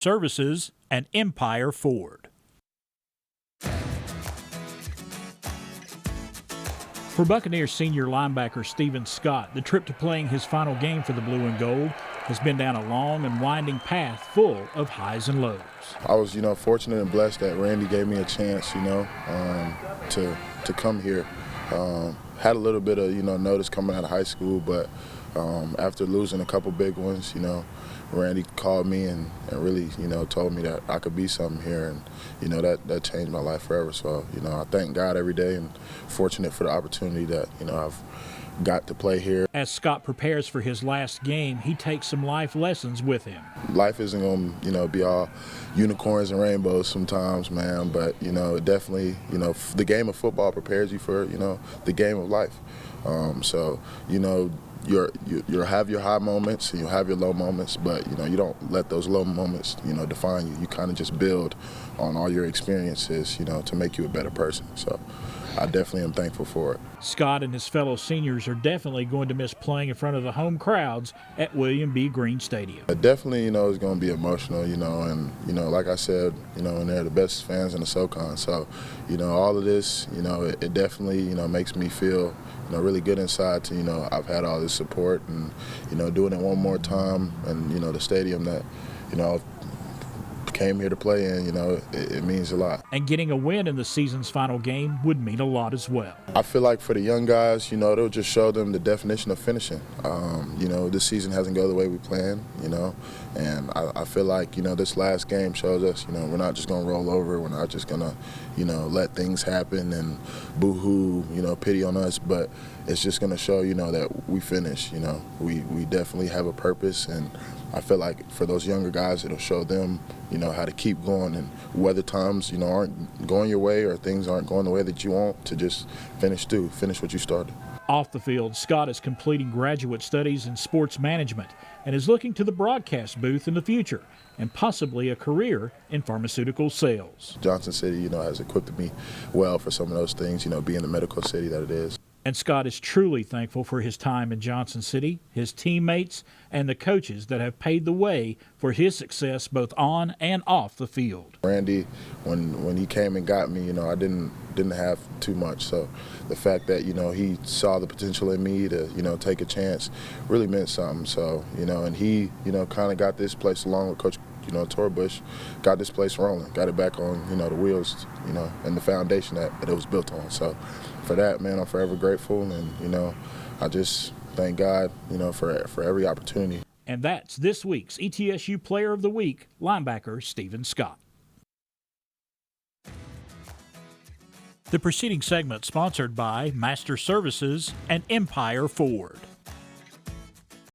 Services, and Empire Ford. For Buccaneer senior linebacker Stephen Scott, the trip to playing his final game for the Blue and Gold has been down a long and winding path full of highs and lows. I was, fortunate and blessed that Randy gave me a chance, to come here. Had a little bit of, notice coming out of high school, but after losing a couple big ones, Randy called me and really, told me that I could be something here, and, that changed my life forever. So, I thank God every day and fortunate for the opportunity that, I've got to play here. As Scott prepares for his last game, he takes some life lessons with him. Life isn't going to, be all unicorns and rainbows sometimes, man, but, it definitely, the game of football prepares you for, the game of life. You'll have your high moments and you'll have your low moments, but you don't let those low moments define you. You kind of just build on all your experiences to make you a better person. So I definitely am thankful for it. Scott and his fellow seniors are definitely going to miss playing in front of the home crowds at William B. Green Stadium. Definitely, it's going to be emotional, and, like I said, and they're the best fans in the SoCon. So, all of this, it definitely, makes me feel, really good inside to, I've had all this support and, doing it one more time and, the stadium that, I've came here to play in, it means a lot. And getting a win in the season's final game would mean a lot as well. I feel like for the young guys, it'll just show them the definition of finishing. This season hasn't gone the way we planned, and I feel like, this last game shows us, we're not just going to roll over. We're not just going to, let things happen and boo-hoo, pity on us, but it's just going to show, that we finish, we definitely have a purpose, and I feel like for those younger guys, it'll show them, how to keep going, and whether times, aren't going your way or things aren't going the way that you want, to just finish what you started. Off the field, Scott is completing graduate studies in sports management and is looking to the broadcast booth in the future and possibly a career in pharmaceutical sales. Johnson City, has equipped me well for some of those things, being the medical city that it is. And Scott is truly thankful for his time in Johnson City, his teammates, and the coaches that have paved the way for his success both on and off the field. Randy, when he came and got me, I didn't have too much. So the fact that, he saw the potential in me to, take a chance really meant something. So, and he, kind of got this place along with Coach Torbush, got this place rolling, got it back on, the wheels, and the foundation that it was built on. So for that, man, I'm forever grateful, and, I just thank God, for every opportunity. And that's this week's ETSU Player of the Week, linebacker Stephen Scott. The preceding segment sponsored by Master Services and Empire Ford.